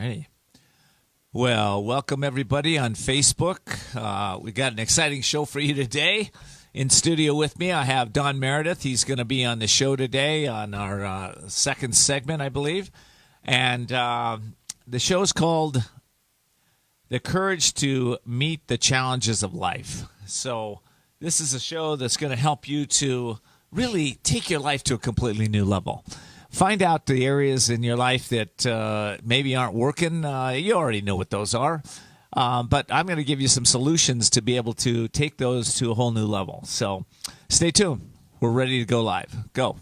Alrighty. Well, welcome everybody on Facebook. We got an exciting show for you today. In studio with me, I have Don Meredith. He's going to be on the show today on our second segment, I believe. And the show is called The Courage to Meet the Challenges of Life. So this is a show that's going to help you to really take your life to a completely new level. Find out the areas in your life that maybe aren't working. You already know what those are. But I'm going to give you some solutions to be able to take those to a whole new level. So stay tuned. We're ready to go live. Go.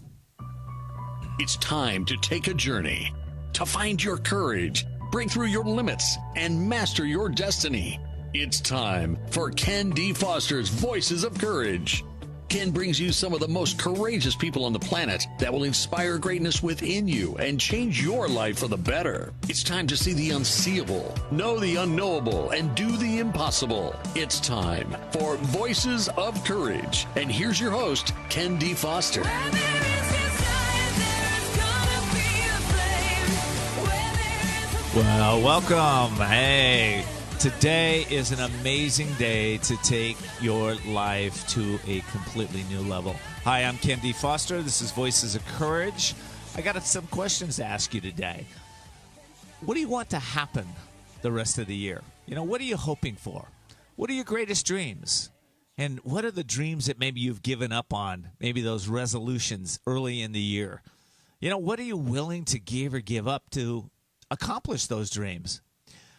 It's time to take a journey, to find your courage, break through your limits, and master your destiny. It's time for Ken D. Foster's Voices of Courage. Ken brings you some of the most courageous people on the planet that will inspire greatness within you and change your life for the better. It's time to see the unseeable, know the unknowable, and do the impossible. It's time for Voices of Courage. And here's your host, Ken D. Foster. Well, welcome. Hey. Today is an amazing day to take your life to a completely new level. Hi, I'm Ken D. Foster. This is Voices of Courage. I got some questions to ask you today. What do you want to happen the rest of the year? You know, what are you hoping for? What are your greatest dreams? And what are the dreams that maybe you've given up on, maybe those resolutions early in the year? You know, what are you willing to give or give up to accomplish those dreams?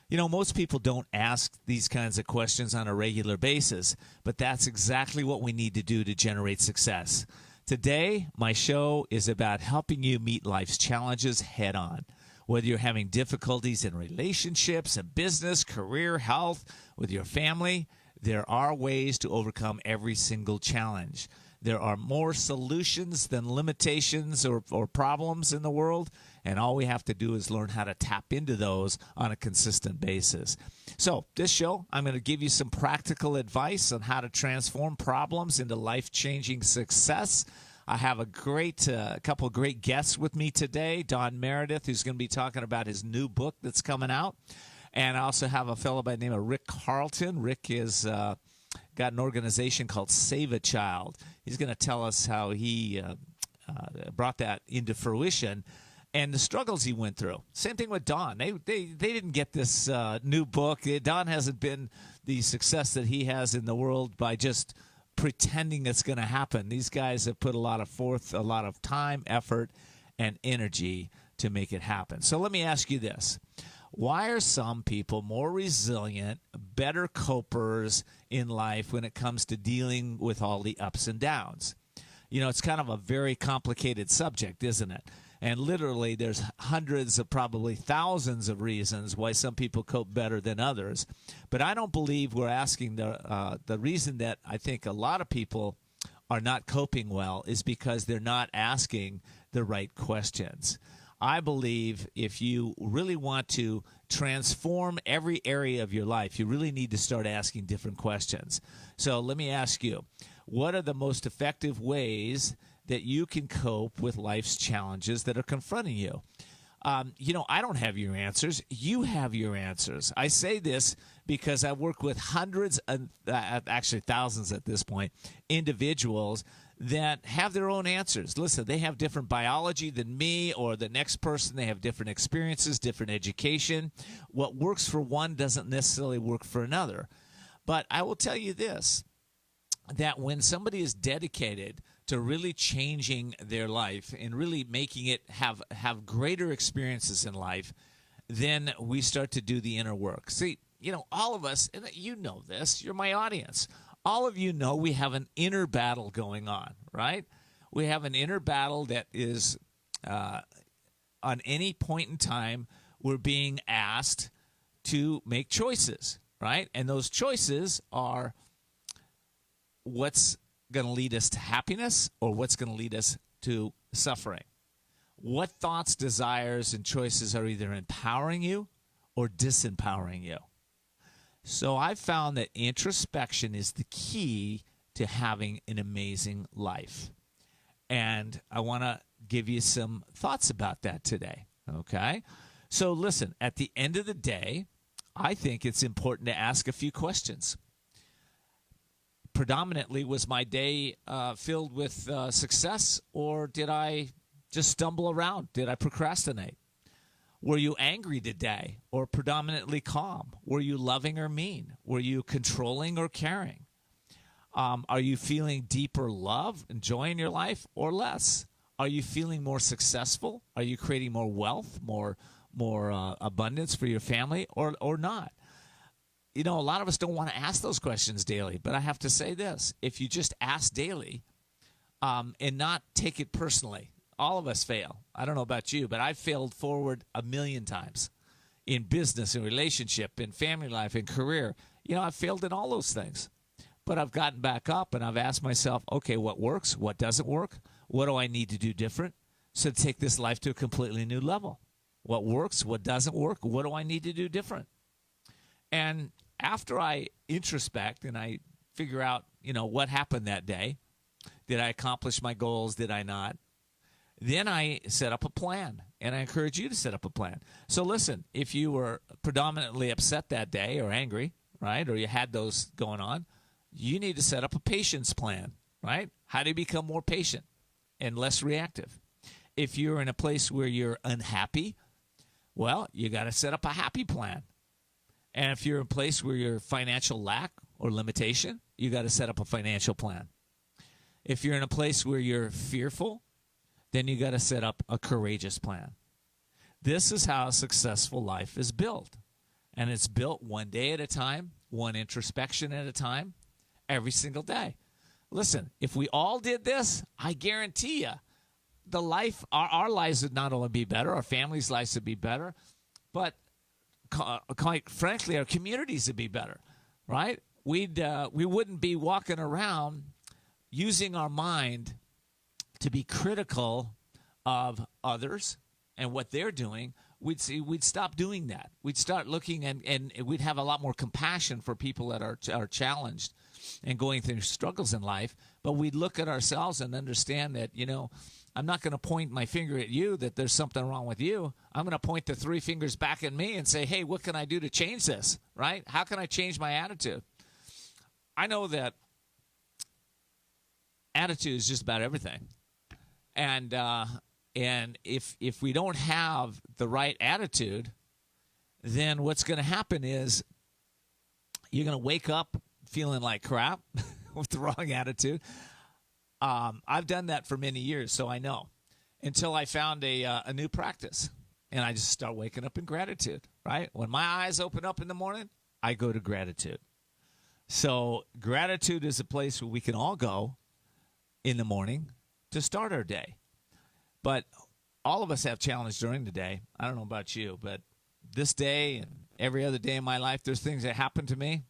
You know, most people don't ask these kinds of questions on a regular basis, but that's exactly what we need to do to generate success. Today, my show is about helping you meet life's challenges head on. Whether you're having difficulties in relationships, in business, career, health, with your family, there are ways to overcome every single challenge. There are more solutions than limitations or problems in the world, and all we have to do is learn how to tap into those on a consistent basis. So this show, I'm going to give you some practical advice on how to transform problems into life-changing success. I have a couple of great guests with me today. Don Meredith, who's going to be talking about his new book that's coming out. And I also have a fellow by the name of Rick Carlton. Rick is got an organization called SevaChild. He's going to tell us how he brought that into fruition and the struggles he went through. Same thing with Don. They didn't get this new book. Don hasn't been the success that he has in the world by just pretending it's going to happen. These guys have put a lot of time, effort, and energy to make it happen. So let me ask you this. Why are some people more resilient, better copers in life when it comes to dealing with all the ups and downs? You know, it's kind of a very complicated subject, isn't it? And literally there's hundreds of probably thousands of reasons why some people cope better than others. But I don't believe we're asking the reason that I think a lot of people are not coping well is because they're not asking the right questions. I believe if you really want to transform every area of your life, you really need to start asking different questions. So let me ask you, what are the most effective ways that you can cope with life's challenges that are confronting you? You know, I don't have your answers. You have your answers. I say this because I work with hundreds, actually thousands at this point, individuals that have their own answers. Listen, they have different biology than me or the next person. They have different experiences, different education. What works for one doesn't necessarily work for another. But I will tell you this, that when somebody is dedicated to really changing their life and really making it have greater experiences in life, then we start to do the inner work. See, you know, all of us, and you know this, you're my audience, all of you know we have an inner battle going on, right? We have an inner battle that is, on any point in time, we're being asked to make choices, right? And those choices are what's going to lead us to happiness or what's going to lead us to suffering. What thoughts, desires, and choices are either empowering you or disempowering you? So I've found that introspection is the key to having an amazing life. And I want to give you some thoughts about that today, okay? So listen, at the end of the day, I think it's important to ask a few questions. Predominantly, was my day filled with success, or did I just stumble around? Did I procrastinate? Were you angry today, or predominantly calm? Were you loving or mean? Were you controlling or caring? Are you feeling deeper love and joy in your life, or less? Are you feeling more successful? Are you creating more wealth, more abundance for your family, or not? You know, a lot of us don't want to ask those questions daily, but I have to say this. If you just ask daily and not take it personally, all of us fail. I don't know about you, but I've failed forward 1,000,000 times in business, in relationship, in family life, in career. You know, I've failed in all those things, but I've gotten back up and I've asked myself, okay, what works? What doesn't work? What do I need to do different so to take this life to a completely new level? What works? What doesn't work? What do I need to do different? And after I introspect and I figure out, you know, what happened that day, did I accomplish my goals? Did I not? Then I set up a plan, and I encourage you to set up a plan. So listen, if you were predominantly upset that day or angry, right, or you had those going on, you need to set up a patience plan, right? How do you become more patient and less reactive? If you're in a place where you're unhappy, well, you got to set up a happy plan. And if you're in a place where you're financial lack or limitation, you got to set up a financial plan. If you're in a place where you're fearful, then you got to set up a courageous plan. This is how a successful life is built. And it's built one day at a time, one introspection at a time, every single day. Listen, if we all did this, I guarantee you, the life, our lives would not only be better, our families' lives would be better, but quite frankly, our communities would be better, right? We wouldn't be walking around using our mind to be critical of others and what they're doing. We'd stop doing that. We'd start looking and we'd have a lot more compassion for people that are challenged and going through struggles in life. But we'd look at ourselves and understand that, you know, I'm not going to point my finger at you that there's something wrong with you. I'm going to point the 3 fingers back at me and say, hey, what can I do to change this, right? How can I change my attitude? I know that attitude is just about everything. And if we don't have the right attitude, then what's going to happen is you're going to wake up feeling like crap with the wrong attitude. I've done that for many years, so I know. Until I found a new practice, and I just start waking up in gratitude, right? When my eyes open up in the morning, I go to gratitude. So gratitude is a place where we can all go in the morning to start our day. But all of us have challenges during the day. I don't know about you, but this day and every other day in my life, there's things that happen to me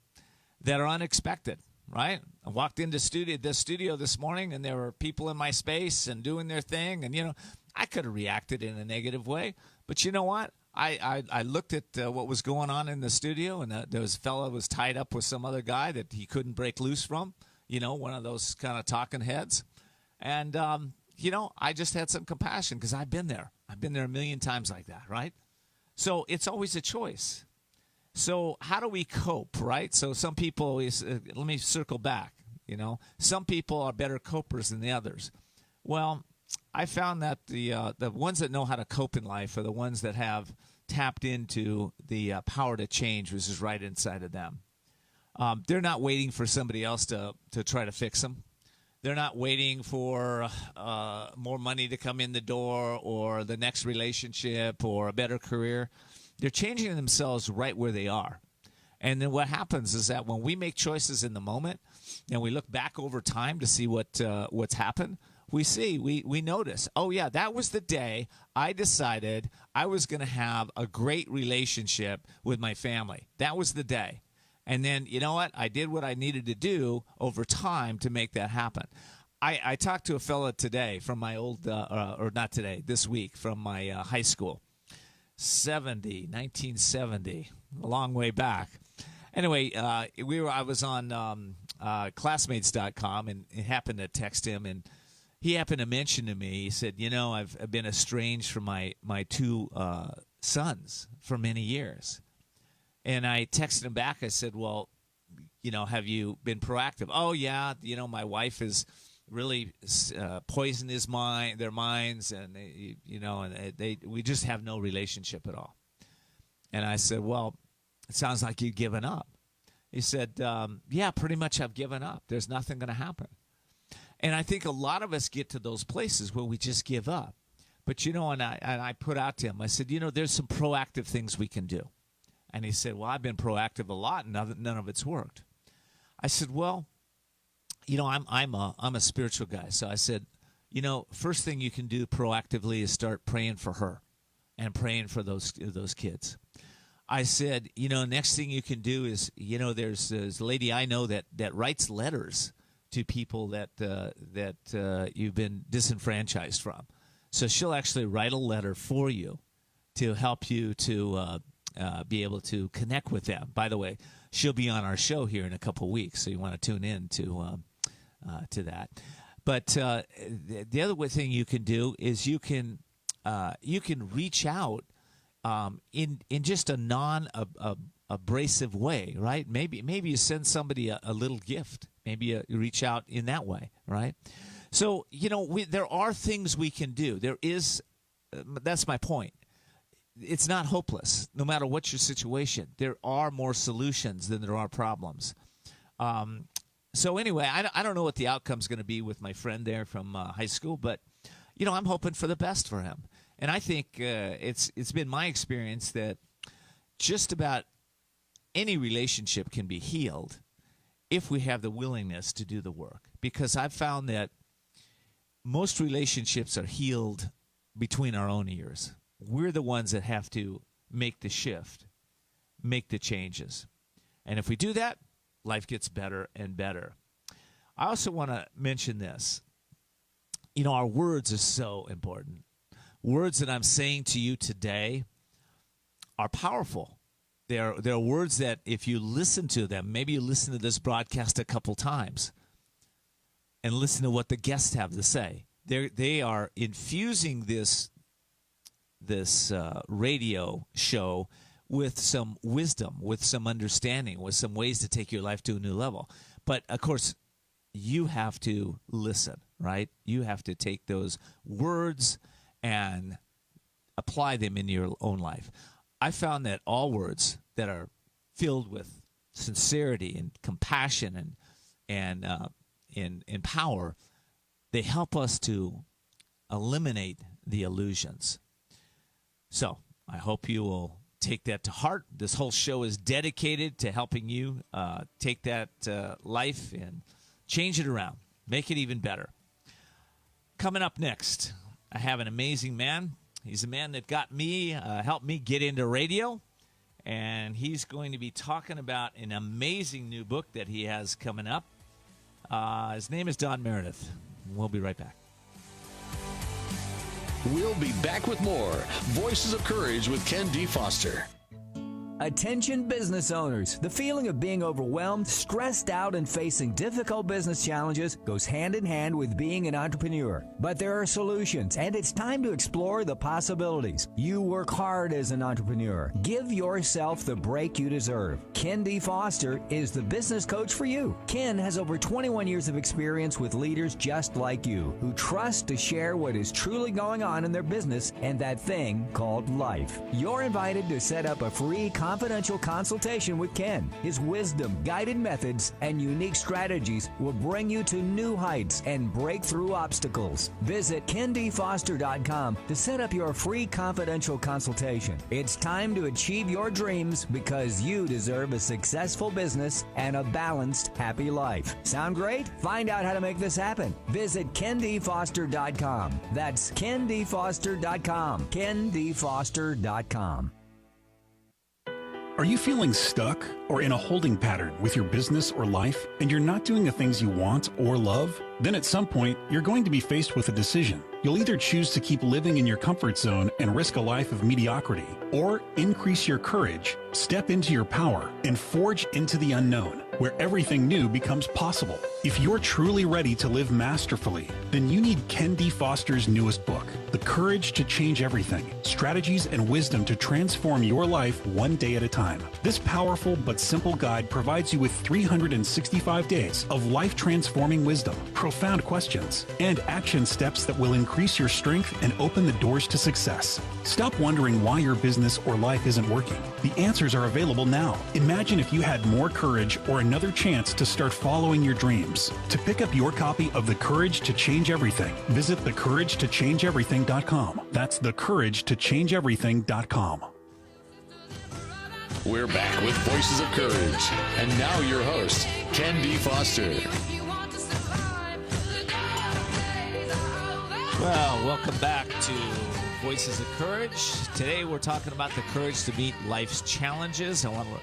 that are unexpected. Right? I walked into this studio this morning, and there were people in my space and doing their thing. And, you know, I could have reacted in a negative way. But you know what? I looked at what was going on in the studio, and there was a fellow who was tied up with some other guy that he couldn't break loose from, you know, one of those kind of talking heads. And, you know, I just had some compassion because I've been there. I've been there 1,000,000 times like that, right? So it's always a choice. So how do we cope, right? So some people, let me circle back, you know. Some people are better copers than the others. Well, I found that the ones that know how to cope in life are the ones that have tapped into the power to change, which is right inside of them. They're not waiting for somebody else to try to fix them. They're not waiting for more money to come in the door or the next relationship or a better career. They're changing themselves right where they are. And then what happens is that when we make choices in the moment and we look back over time to see what's happened, we notice, oh, yeah, that was the day I decided I was going to have a great relationship with my family. That was the day. And then, you know what? I did what I needed to do over time to make that happen. I talked to a fellow today from my old, or not today, this week, from my high school. 1970, a long way back. Anyway, I was on classmates.com and happened to text him, and he happened to mention to me, he said, you know, I've been estranged from my two sons for many years. And I texted him back. I said, well, have you been proactive? Oh, yeah. My wife is really poisoned their minds, and we just have no relationship at all. And I said, well, it sounds like you've given up. He said, yeah, pretty much I've given up. There's nothing going to happen. And I think a lot of us get to those places where we just give up. But, and I put out to him, I said, there's some proactive things we can do. And he said, well, I've been proactive a lot, and none of it's worked. I said, well, I'm a spiritual guy. So I said, first thing you can do proactively is start praying for her and praying for those kids. I said, next thing you can do is, there's this lady I know that writes letters to people that you've been disenfranchised from. So she'll actually write a letter for you to help you to be able to connect with them. By the way, she'll be on our show here in a couple weeks, so you want to tune in to that. But the other thing you can do is you can reach out in just a non-abrasive way, right? Maybe you send somebody a little gift. Maybe you reach out in that way, right? So there are things we can do. There is. That's my point. It's not hopeless, no matter what your situation. There are more solutions than there are problems. So anyway, I don't know what the outcome's going to be with my friend there from high school, but I'm hoping for the best for him. And I think it's been my experience that just about any relationship can be healed if we have the willingness to do the work. Because I've found that most relationships are healed between our own ears. We're the ones that have to make the shift, make the changes. And if we do that, life gets better and better. I also want to mention this. Our words are so important. Words that I'm saying to you today are powerful. They're words that if you listen to them, maybe you listen to this broadcast a couple times and listen to what the guests have to say. They are infusing this radio show with some wisdom, with some understanding, with some ways to take your life to a new level. But, of course, you have to listen, right? You have to take those words and apply them in your own life. I found that all words that are filled with sincerity and compassion and power, they help us to eliminate the illusions. So I hope you will take that to heart. This whole show is dedicated to helping you take that life and change it around, make it even better. Coming up next, I have an amazing man. He's a man that got me, helped me get into radio, and he's going to be talking about an amazing new book that he has coming up. His name is Don Meredith. We'll be right back. We'll be back with more Voices of Courage with Ken D. Foster. Attention business owners. The feeling of being overwhelmed, stressed out, and facing difficult business challenges goes hand in hand with being an entrepreneur. But there are solutions, and it's time to explore the possibilities. You work hard as an entrepreneur. Give yourself the break you deserve. Ken D. Foster is the business coach for you. Ken has over 21 years of experience with leaders just like you, who trust to share what is truly going on in their business and that thing called life. You're invited to set up a free confidential consultation with Ken. His wisdom, guided methods, and unique strategies will bring you to new heights and break through obstacles. Visit KenDFoster.com to set up your free confidential consultation. It's time to achieve your dreams because you deserve a successful business and a balanced, happy life. Sound great? Find out how to make this happen. Visit KenDFoster.com. That's KenDFoster.com. KenDFoster.com. Are you feeling stuck or in a holding pattern with your business or life and you're not doing the things you want or love? Then at some point, you're going to be faced with a decision. You'll either choose to keep living in your comfort zone and risk a life of mediocrity, or increase your courage, step into your power, and forge into the unknown, where everything new becomes possible. If you're truly ready to live masterfully, then you need Ken D. Foster's newest book, The Courage to Change Everything, Strategies and Wisdom to Transform Your Life One Day at a Time. This powerful but simple guide provides you with 365 days of life-transforming wisdom, profound questions, and action steps that will increase your strength and open the doors to success. Stop wondering why your business or life isn't working. The answers are available now. Imagine if you had more courage or another chance to start following your dreams. To pick up your copy of The Courage to Change Everything, visit thecouragetochangeeverything.com. That's thecouragetochangeeverything.com. We're back with Voices of Courage. And now your host, Ken D. Foster. Well, welcome back to Voices of Courage. Today we're talking about the courage to meet life's challenges. I want to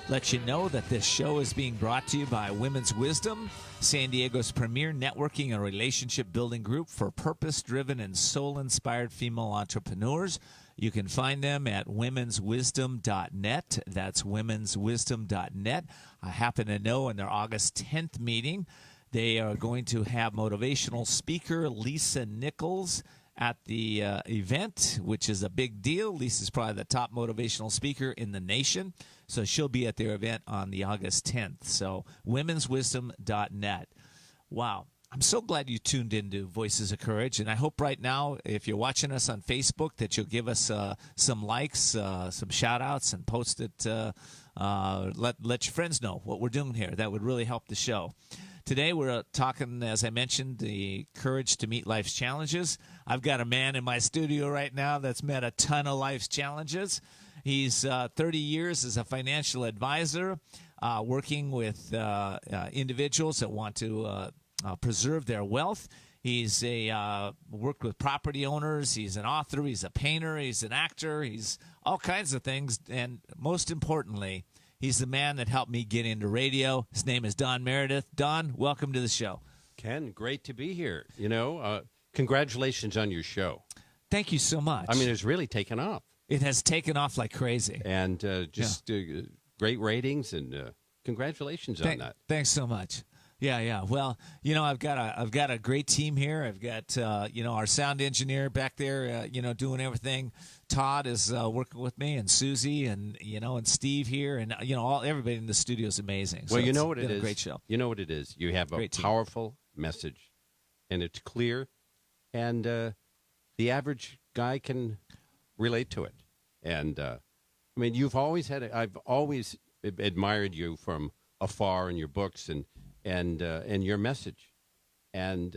let you know that this show is being brought to you by Women's Wisdom, San Diego's premier networking and relationship building group for purpose-driven and soul-inspired female entrepreneurs. You can find them at womenswisdom.net. That's womenswisdom.net. I happen to know in their August 10th meeting, they are going to have motivational speaker Lisa Nichols at the event, which is a big deal. Lisa's probably the top motivational speaker in the nation. So she'll be at their event on the August 10th. So womenswisdom.net. Wow. I'm so glad you tuned into Voices of Courage. And I hope right now, if you're watching us on Facebook, that you'll give us some likes, some shout-outs, and post it. Let your friends know what we're doing here. That would really help the show. Today we're talking, as I mentioned, the courage to meet life's challenges. I've got a man in my studio right now that's met a ton of life's challenges. He's 30 years as a financial advisor, working with individuals that want to preserve their wealth. He's worked with property owners. He's an author. He's a painter. He's an actor. He's all kinds of things. And most importantly, he's the man that helped me get into radio. His name is Don Meredith. Don, welcome to the show. Ken, great to be here. Congratulations on your show. Thank you so much. I mean, it's really taken off. It has taken off like crazy. And great ratings, and congratulations on that. Thanks so much. Yeah. Well, I've got a great team here. I've got our sound engineer back there, doing everything. Todd is working with me, and Susie, and and Steve here, and everybody in the studio is amazing. Well, so you know what it is. A great show. You know what it is. You have a powerful message, and it's clear, and the average guy can relate to it. And I've always admired you from afar in your books and your message, and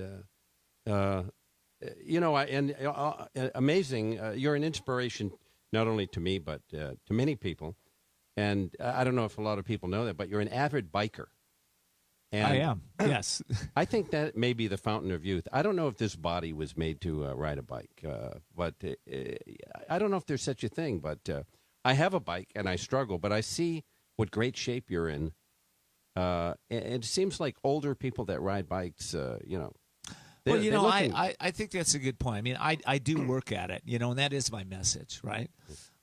amazing. You're an inspiration not only to me but to many people. And I don't know if a lot of people know that, but you're an avid biker. And I am. Yes. I think that may be the fountain of youth. I don't know if this body was made to ride a bike, but I don't know if there's such a thing. But I have a bike and I struggle, but I see what great shape you're in. It seems like older people that ride bikes, I think that's a good point. I mean, I do work at it, and that is my message, right?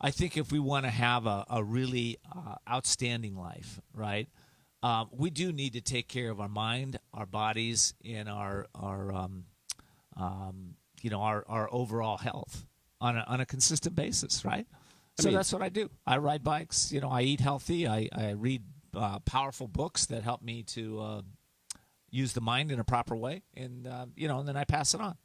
I think if we want to have a really outstanding life, right, we do need to take care of our mind, our bodies, and our overall health on a consistent basis, right? So that's what I do. I ride bikes. I eat healthy. I read powerful books that help me to use the mind in a proper way, and and then I pass it on.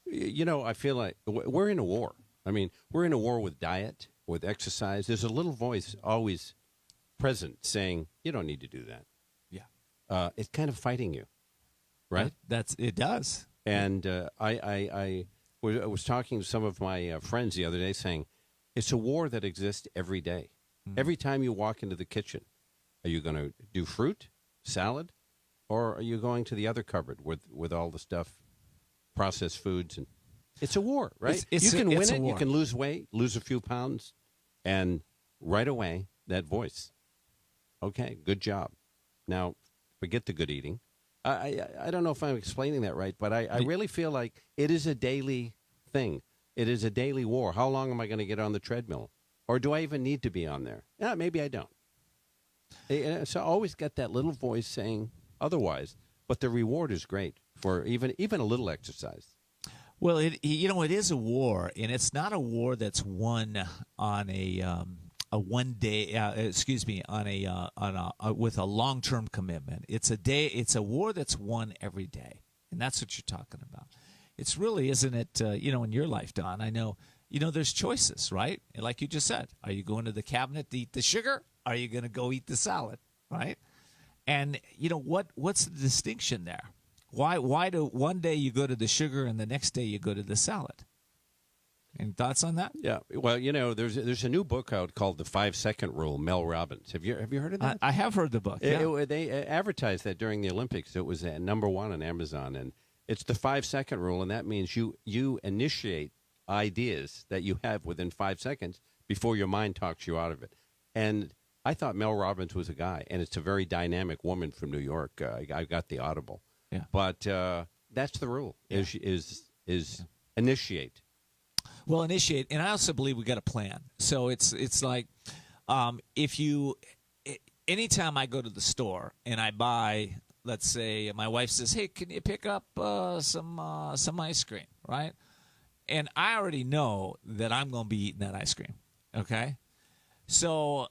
I feel like we're in a war. I mean, we're in a war with diet, with exercise. There's a little voice always present saying, "You don't need to do that." Yeah, it's kind of fighting you, right? It does. And I was talking to some of my friends the other day, saying it's a war that exists every day. Mm-hmm. Every time you walk into the kitchen. Are you going to do fruit, salad, or are you going to the other cupboard with all the stuff, processed foods? And it's a war, right? You can win it. You can lose weight, lose a few pounds, and right away, that voice. Okay, good job. Now, forget the good eating. I don't know if I'm explaining that right, but I really feel like it is a daily thing. It is a daily war. How long am I going to get on the treadmill? Or do I even need to be on there? Yeah, maybe I don't. So I always get that little voice saying otherwise, but the reward is great for even a little exercise. Well, it is a war, and it's not a war that's won on a one day. With a long-term commitment. It's a war that's won every day, and that's what you're talking about. It's really, isn't it? In your life, Don, I know. There's choices, right? Like you just said, are you going to the cabinet to eat the sugar? Are you going to go eat the salad, right? And what's the distinction there? Why do one day you go to the sugar and the next day you go to the salad? Any thoughts on that? Yeah. Well, there's a new book out called The 5-Second Rule. Mel Robbins. Have you heard of that? I have heard the book. Yeah. They advertised that during the Olympics. It was number one on Amazon, and it's the 5-second rule, and that means you initiate ideas that you have within 5 seconds before your mind talks you out of it. And I thought Mel Robbins was a guy, and it's a very dynamic woman from New York. I got the Audible. Yeah. But that's the rule, is initiate. Well, initiate, and I also believe we got a plan. So it's like anytime I go to the store and I buy, let's say my wife says, "Hey, can you pick up some ice cream?" Right? And I already know that I'm going to be eating that ice cream. Okay? So,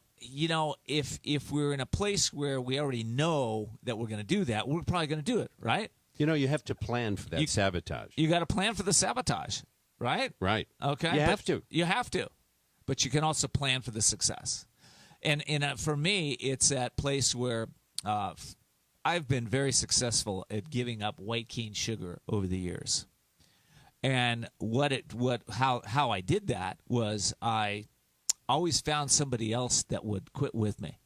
if we're in a place where we already know that we're going to do that, we're probably going to do it, right? You have to plan for that sabotage. You got to plan for the sabotage, right? Right. Okay. You have to. You have to. But you can also plan for the success. And for me, it's that place where I've been very successful at giving up white cane sugar over the years. And how I did that was I always found somebody else that would quit with me.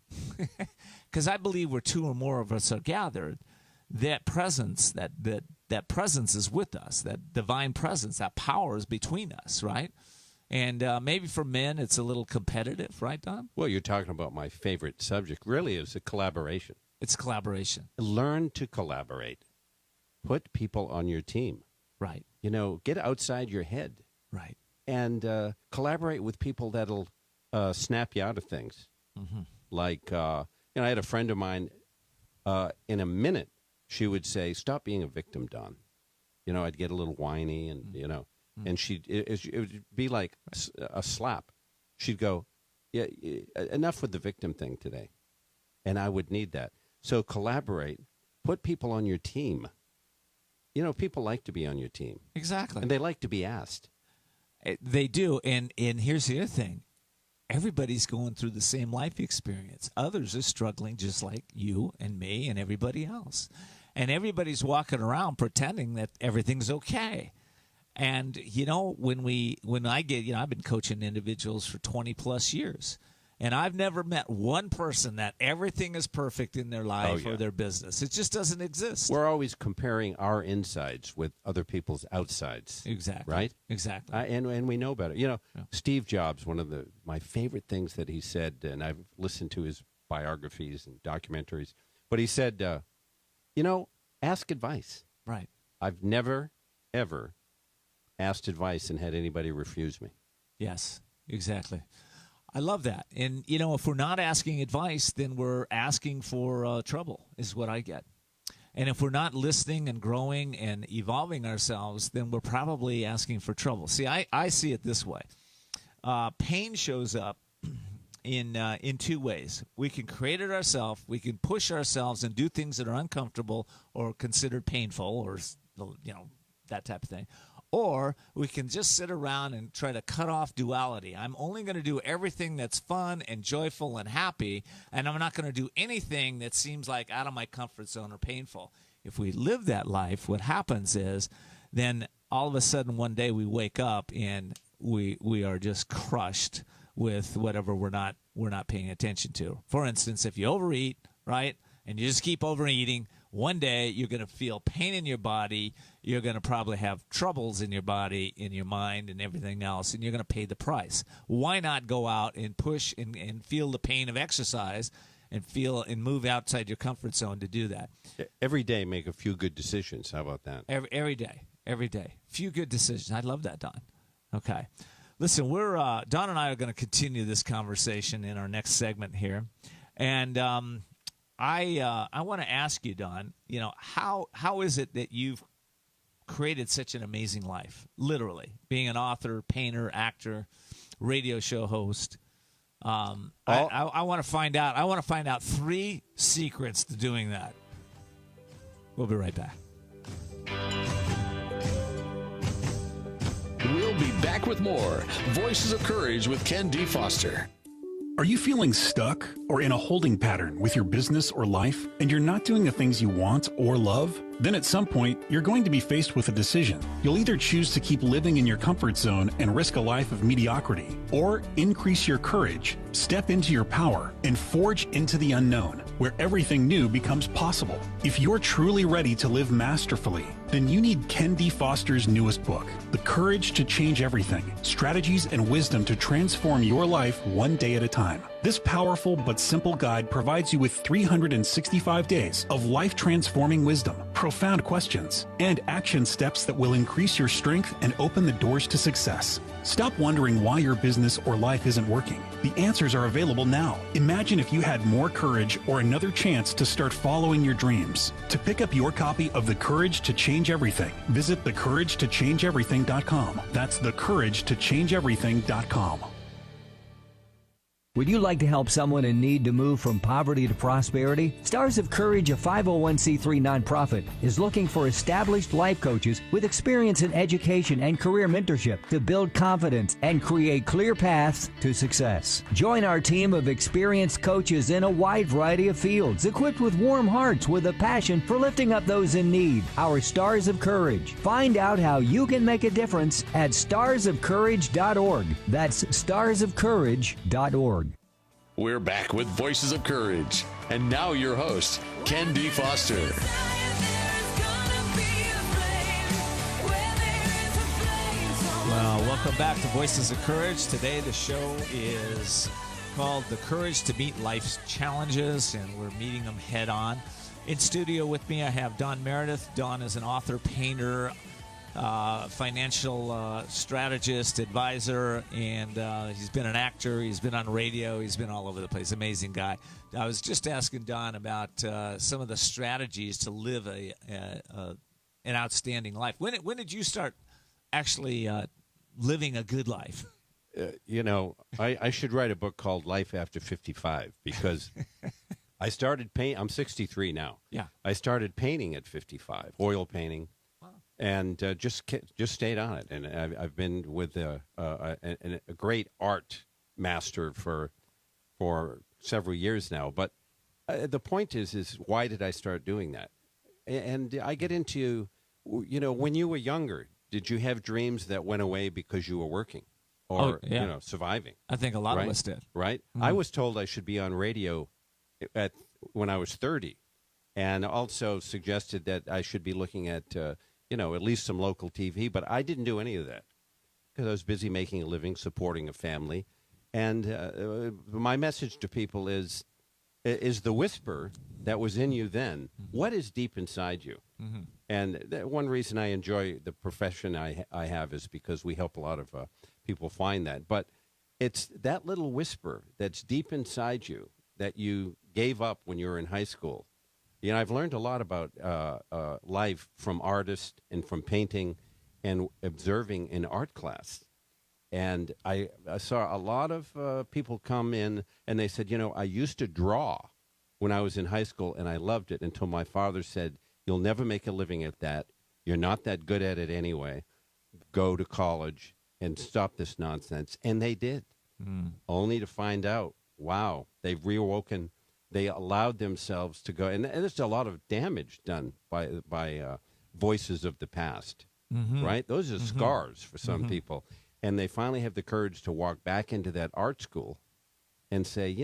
Because I believe where two or more of us are gathered, that presence, that presence is with us, that divine presence, that power is between us, right? And maybe for men, it's a little competitive, right, Don? Well, you're talking about my favorite subject, really, is a collaboration. It's collaboration. Learn to collaborate. Put people on your team. Right. Get outside your head. Right. And collaborate with people that'll snap you out of things. Mm-hmm. Like, I had a friend of mine, in a minute, she would say, "Stop being a victim, Don." I'd get a little whiny and, and it would be like a slap. She'd go, "Yeah, enough with the victim thing today." And I would need that. So collaborate, put people on your team. People like to be on your team. Exactly. And they like to be asked. They do. And here's the other thing. Everybody's going through the same life experience. Others are struggling just like you and me and everybody else. And everybody's walking around pretending that everything's okay. And, when I get, I've been coaching individuals for 20 plus years. And I've never met one person that everything is perfect in their life or their business. It just doesn't exist. We're always comparing our insides with other people's outsides. Exactly. Right? Exactly. And we know better. Steve Jobs, one of my favorite things that he said, and I've listened to his biographies and documentaries, but he said, ask advice. Right. I've never, ever asked advice and had anybody refuse me. Yes, exactly. I love that. And, if we're not asking advice, then we're asking for trouble is what I get. And if we're not listening and growing and evolving ourselves, then we're probably asking for trouble. See, I see it this way. Pain shows up in two ways. We can create it ourselves. We can push ourselves and do things that are uncomfortable or considered painful or, that type of thing. Or we can just sit around and try to cut off duality. I'm only going to do everything that's fun and joyful and happy, and I'm not going to do anything that seems like out of my comfort zone or painful. If we live that life, what happens is then all of a sudden one day we wake up and we are just crushed with whatever we're not paying attention to. For instance, if you overeat, right, and you just keep overeating, one day you're going to feel pain in your body. You're going to probably have troubles in your body, in your mind, and everything else, and you're going to pay the price. Why not go out and push and feel the pain of exercise and feel and move outside your comfort zone to do that? Every day make a few good decisions. How about that? Every day. Few good decisions. I love that, Don. Okay. Listen, we're Don and I are going to continue this conversation in our next segment here. And I want to ask you, Don, how is it that you've created such an amazing life, literally, being an author, painter, actor, radio show host. I want to find out. I want to find out 3 secrets to doing that. We'll be right back. We'll be back with more Voices of Courage with Ken D. Foster. Are you feeling stuck or in a holding pattern with your business or life, and you're not doing the things you want or love? Then at some point, you're going to be faced with a decision. You'll either choose to keep living in your comfort zone and risk a life of mediocrity, or increase your courage, step into your power, and forge into the unknown, where everything new becomes possible. If you're truly ready to live masterfully, then you need Ken D. Foster's newest book, The Courage to Change Everything, Strategies and Wisdom to Transform Your Life One Day at a Time. This powerful but simple guide provides you with 365 days of life-transforming wisdom, profound questions, and action steps that will increase your strength and open the doors to success. Stop wondering why your business or life isn't working. The answers are available now. Imagine if you had more courage or another chance to start following your dreams. To pick up your copy of The Courage to Change Everything, visit thecouragetochangeeverything.com. That's thecouragetochangeeverything.com. Would you like to help someone in need to move from poverty to prosperity? Stars of Courage, a 501c3 nonprofit, is looking for established life coaches with experience in education and career mentorship to build confidence and create clear paths to success. Join our team of experienced coaches in a wide variety of fields, equipped with warm hearts with a passion for lifting up those in need. Our Stars of Courage. Find out how you can make a difference at starsofcourage.org. That's starsofcourage.org. We're back with Voices of Courage. And now your host, Ken D. Foster. Well, welcome back to Voices of Courage. Today the show is called The Courage to Meet Life's Challenges, and we're meeting them head on. In studio with me, I have Don Meredith. Don is an author, painter, financial strategist, advisor, and he's been an actor. He's been on radio. He's been all over the place. Amazing guy. I was just asking Don about some of the strategies to live an outstanding life. When did you start actually living a good life? I should write a book called Life After 55 because I started painting. I'm 63 now. Yeah. I started painting at 55, oil painting. And just stayed on it, and I've been with a great art master for several years now. But the point is why did I start doing that? And I get into, when you were younger, did you have dreams that went away because you were working or surviving? I think a lot of us did. Right. Mm-hmm. I was told I should be on radio when I was 30, and also suggested that I should be looking at at least some local TV, but I didn't do any of that because I was busy making a living, supporting a family. And my message to people is the whisper that was in you then, what is deep inside you? Mm-hmm. And one reason I enjoy the profession I have is because we help a lot of people find that. But it's that little whisper that's deep inside you that you gave up when you were in high school. I've learned a lot about life from artists and from painting and observing in art class. And I saw a lot of people come in and they said, I used to draw when I was in high school and I loved it until my father said, you'll never make a living at that. You're not that good at it anyway. Go to college and stop this nonsense. And they did, only to find out, wow, they've reawoken. They allowed themselves to go, and there's a lot of damage done by voices of the past, right? Those are scars for some people, and they finally have the courage to walk back into that art school and say,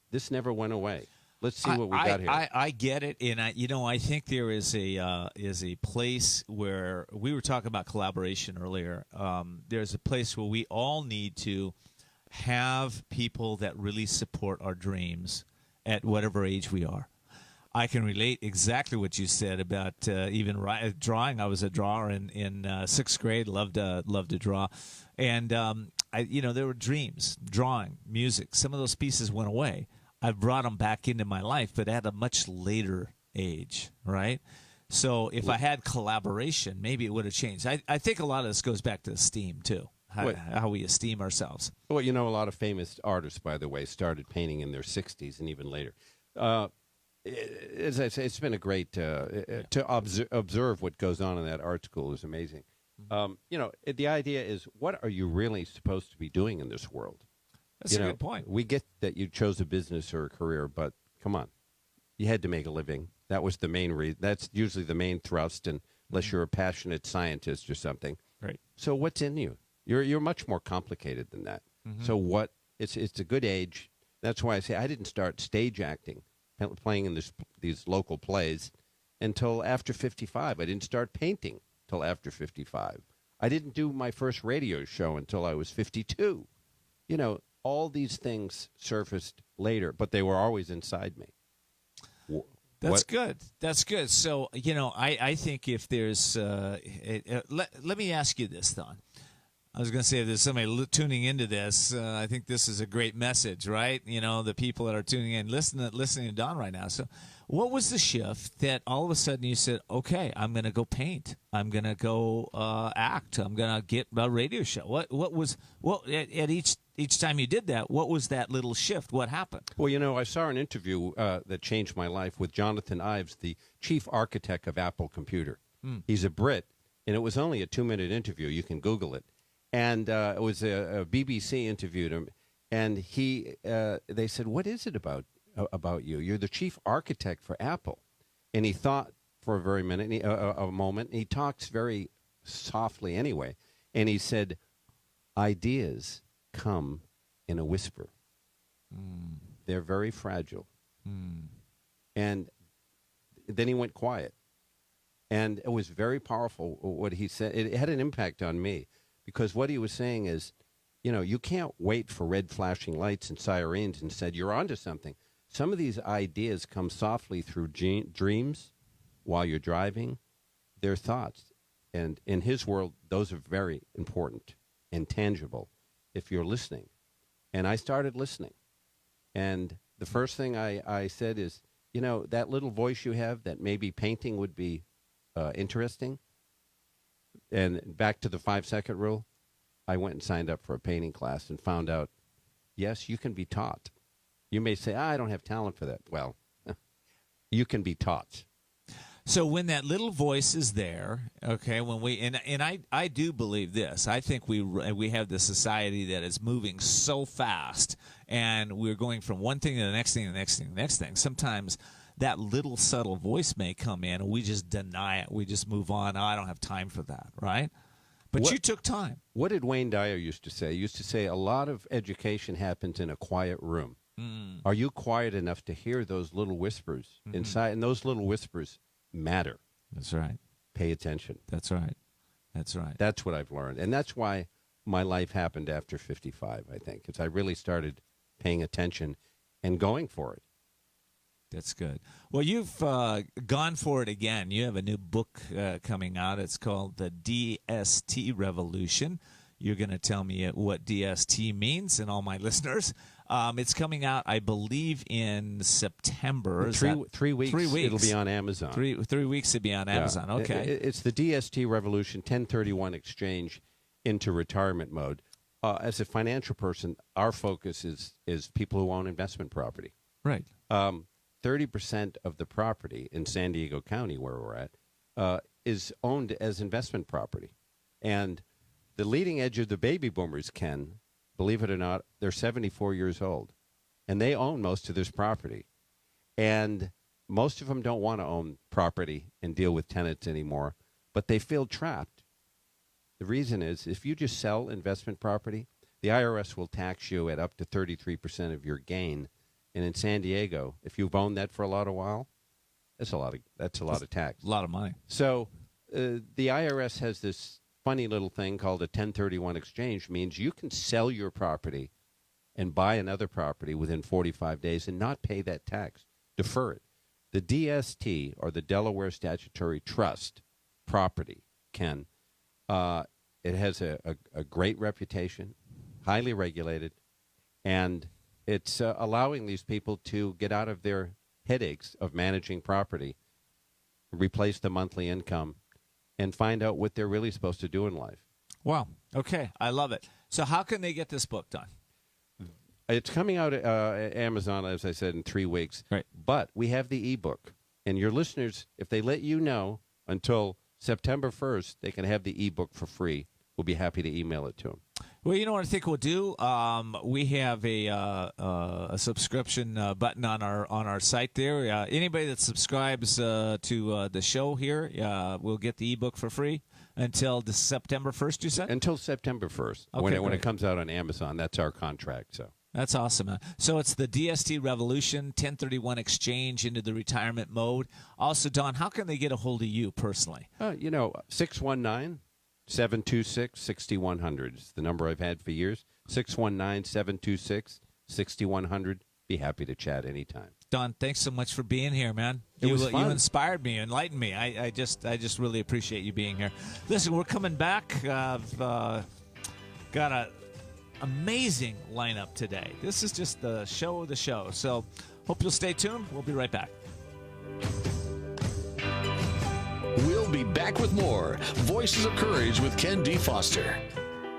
this never went away. Let's see what we got here. I get it, and I think there is a place where we were talking about collaboration earlier. There's a place where we all need to have people that really support our dreams at whatever age we are. I can relate exactly what you said about even drawing. I was a drawer in sixth grade. Loved to draw, and there were dreams, drawing, music. Some of those pieces went away. I've brought them back into my life, but at a much later age, right? So if I had collaboration, maybe it would have changed. I think a lot of this goes back to esteem, too, how we esteem ourselves. Well, a lot of famous artists, by the way, started painting in their 60s and even later. As I say, it's been a great to observe what goes on in that art school is amazing. The idea is, what are you really supposed to be doing in this world? That's a good point. We get that you chose a business or a career, but come on, you had to make a living. That was the main reason. That's usually the main thrust, unless you're a passionate scientist or something. Right. So what's in you? You're much more complicated than that. So what? It's a good age. That's why I say I didn't start stage acting, playing in these local plays, until after 55. I didn't start painting till after 55. I didn't do my first radio show until I was 52. All these things surfaced later, but they were always inside me. That's good. That's good. So, I think if there's let me ask you this, Don. I was going to say, if there's somebody tuning into this, I think this is a great message, right? The people that are tuning in, listening to Don right now. So what was the shift that all of a sudden you said, okay, I'm going to go paint. I'm going to go act. I'm going to get a radio show. What was at each time you did that, what was that little shift? What happened? Well, I saw an interview that changed my life with Jonathan Ives, the chief architect of Apple Computer. He's a Brit, and it was only a 2-minute interview. You can Google it. And it was a BBC interviewed him, and they said, "What is it about you? You're the chief architect for Apple." And he thought for a moment. He talks very softly anyway, and he said, "Ideas come in a whisper. They're very fragile." And then he went quiet, and it was very powerful what he said. It had an impact on me. Because what he was saying is, you can't wait for red flashing lights and sirens and said, you're onto something. Some of these ideas come softly through dreams while you're driving. They're thoughts. And in his world, those are very important and tangible if you're listening. And I started listening. And the first thing I said is, that little voice you have that maybe painting would be interesting. And back to the 5-second rule, I went and signed up for a painting class and found out, yes, you can be taught. You may say, I don't have talent for that. Well, you can be taught. So when that little voice is there, okay, when we and I do believe this. I think we have this society that is moving so fast, and we're going from one thing to the next thing, the next thing, the next thing. Sometimes that little subtle voice may come in, and we just deny it. We just move on. Oh, I don't have time for that, right? But you took time. What did Wayne Dyer used to say? He used to say a lot of education happens in a quiet room. Are you quiet enough to hear those little whispers inside? And those little whispers matter. That's right. Pay attention. That's right. That's right. That's what I've learned. And that's why my life happened after 55, I think, because I really started paying attention and going for it. That's good. Well, you've gone for it again. You have a new book coming out. It's called The DST Revolution. You're going to tell me what DST means, and all my listeners. It's coming out, I believe, in September. Three weeks. 3 weeks. It'll be on Amazon. 3 weeks to be on Amazon. Yeah. Okay. It's the DST Revolution 1031 exchange into retirement mode. As a financial person, our focus is people who own investment property. Right. 30% of the property in San Diego County, where we're at, is owned as investment property. And the leading edge of the baby boomers, Ken, believe it or not, they're 74 years old. And they own most of this property. And most of them don't want to own property and deal with tenants anymore, but they feel trapped. The reason is, if you just sell investment property, the IRS will tax you at up to 33% of your gain. And in San Diego, if you've owned that for a while, that's a lot of tax. A lot of money. So the IRS has this funny little thing called a 1031 exchange. Means you can sell your property and buy another property within 45 days and not pay that tax. Defer it. The DST, or the Delaware Statutory Trust property, Ken, it has a great reputation, highly regulated, and it's allowing these people to get out of their headaches of managing property replace the monthly income, and find out what they're really supposed to do in life. Wow. Okay. I love it. So how can they get this book done? It's coming out at Amazon, as I said, in 3 weeks. Right. But we have the ebook. And your listeners, if they let you know until September 1st, they can have the ebook for free. We'll be happy to email it to them. Well, you know what I think we'll do? We have a subscription button on our site there. Anybody that subscribes to the show here will get the ebook for free until September 1st, you said? Until September 1st, Okay, when it comes out on Amazon. That's our contract. So that's awesome. So it's the DST Revolution 1031 exchange into the retirement mode. Also, Don, how can they get a hold of you personally? 619-726-6100 is the number I've had for years. 619-726-6100. Be happy to chat anytime. Don, thanks so much for being here, man. It was fun. You inspired me, enlightened me. I just really appreciate you being here. Listen, we're coming back. I've got an amazing lineup today. This is just the show of the show. So hope you'll stay tuned. We'll be right back. We'll be back with more Voices of Courage with Ken D. Foster.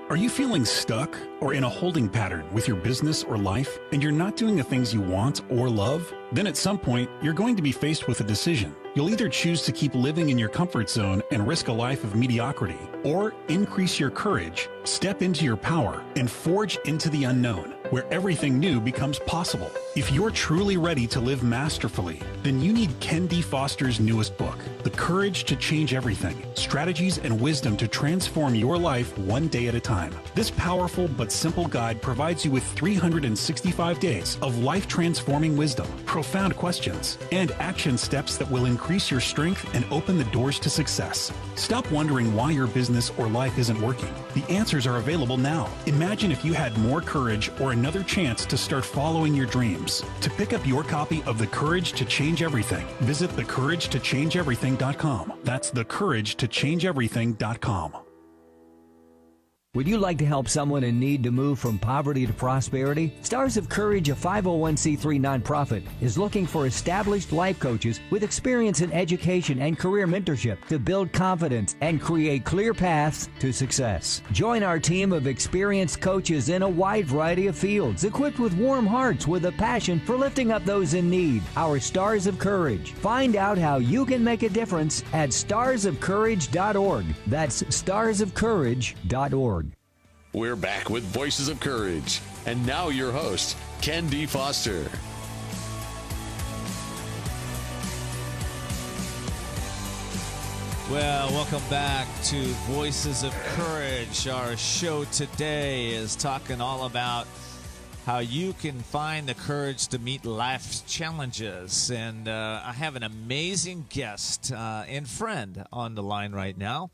Are you feeling stuck or in a holding pattern with your business or life and you're not doing the things you want or love? Then at some point, you're going to be faced with a decision. You'll either choose to keep living in your comfort zone and risk a life of mediocrity, or increase your courage, step into your power, and forge into the unknown, where everything new becomes possible. If you're truly ready to live masterfully, then you need Ken D. Foster's newest book, The Courage to Change Everything, Strategies and Wisdom to Transform Your Life One Day at a Time. This powerful but simple guide provides you with 365 days of life-transforming wisdom, profound questions, and action steps that will increase your strength and open the doors to success. Stop wondering why your business or life isn't working. The answers are available now. Imagine if you had more courage or another chance to start following your dreams. To pick up your copy of The Courage to Change Everything, visit thecouragetochangeeverything.com. That's thecouragetochangeeverything.com. Would you like to help someone in need to move from poverty to prosperity? Stars of Courage, a 501c3 nonprofit, is looking for established life coaches with experience in education and career mentorship to build confidence and create clear paths to success. Join our team of experienced coaches in a wide variety of fields, equipped with warm hearts with a passion for lifting up those in need. Our Stars of Courage. Find out how you can make a difference at starsofcourage.org. That's starsofcourage.org. We're back with Voices of Courage. And now your host, Ken D. Foster. Well, welcome back to Voices of Courage. Our show today is talking all about how you can find the courage to meet life's challenges. And I have an amazing guest and friend on the line right now.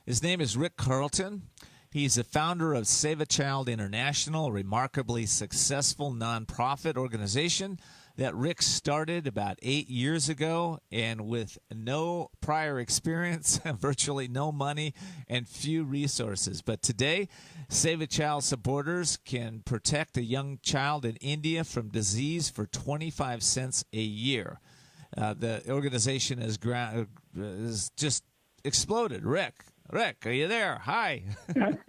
His name is Rick Carlton. He's the founder of SevaChild International, a remarkably successful nonprofit organization that Rick started about 8 years ago, and with no prior experience, virtually no money, and few resources. But today, SevaChild supporters can protect a young child in India from disease for 25 cents a year. The organization has just exploded. Rick, are you there? Hi.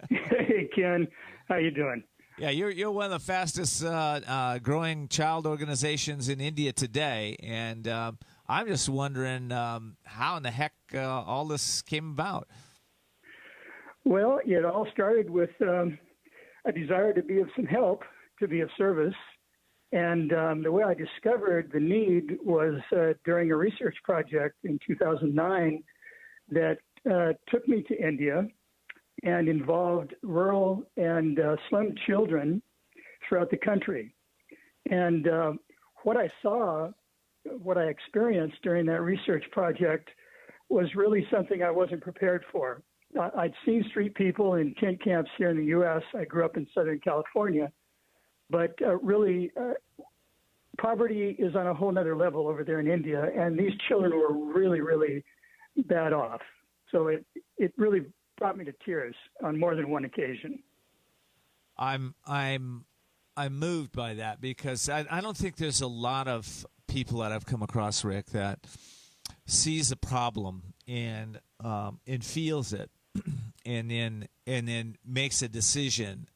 Hey, Ken. How you doing? Yeah, you're one of the fastest growing child organizations in India today, and I'm just wondering how in the heck all this came about. Well, it all started with a desire to be of some help, to be of service, and the way I discovered the need was during a research project in 2009 that took me to India and involved rural and slum children throughout the country. And what I experienced during that research project was really something I wasn't prepared for. I'd seen street people in tent camps here in the U.S. I grew up in Southern California. But really, poverty is on a whole nother level over there in India, and these children were really, really bad off. So it really brought me to tears on more than one occasion. I'm moved by that because I don't think there's a lot of people that I've come across, Rick, that sees a problem and feels it, and then makes a decision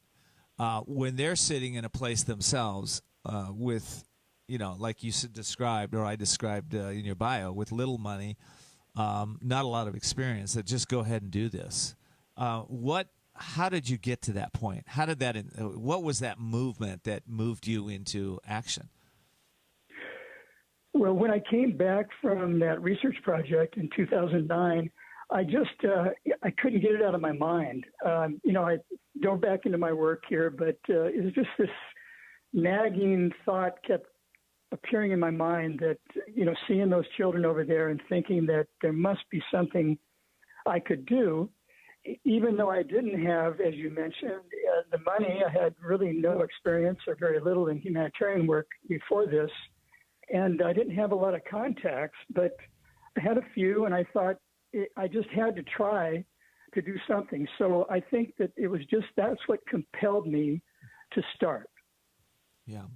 when they're sitting in a place themselves with, like you described, or I described in your bio, with little money, not a lot of experience, that just go ahead and do this. How did you get to that point? What was that movement that moved you into action? Well, when I came back from that research project in 2009, I couldn't get it out of my mind. I dove back into my work here, but it was just this nagging thought kept appearing in my mind that, seeing those children over there and thinking that there must be something I could do, even though I didn't have, as you mentioned, the money. I had really no experience or very little in humanitarian work before this, and I didn't have a lot of contacts, but I had a few, and I thought I just had to try to do something. So I think that that's what compelled me to start. Yeah.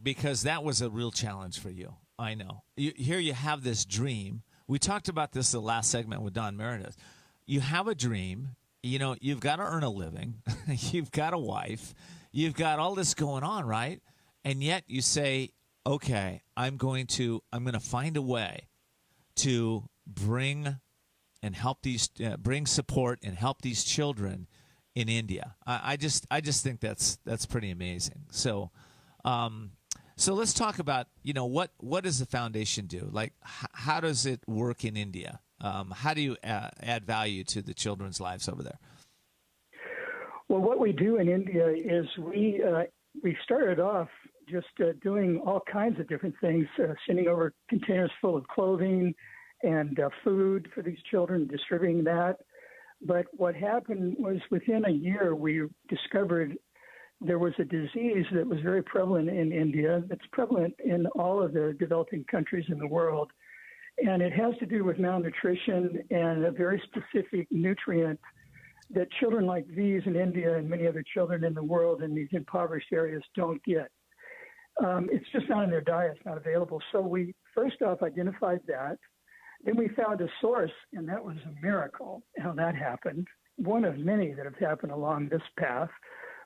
Because that was a real challenge for you. I know. Here you have this dream. We talked about this in the last segment with Don Meredith. You have a dream. You've got to earn a living. You've got a wife. You've got all this going on, right? And yet you say, okay, I'm going to find a way to bring support and help these children in India. I just think that's pretty amazing. So let's talk about, what does the foundation do? Like, how does it work in India? How do you add value to the children's lives over there? Well, what we do in India is we started off just doing all kinds of different things, sending over containers full of clothing and food for these children, distributing that. But what happened was within a year, we discovered there was a disease that was very prevalent in India. It's prevalent in all of the developing countries in the world. And it has to do with malnutrition and a very specific nutrient that children like these in India and many other children in the world in these impoverished areas don't get. It's just not in their diet. It's not available. So we first off identified that. Then we found a source, and that was a miracle, how that happened. One of many that have happened along this path.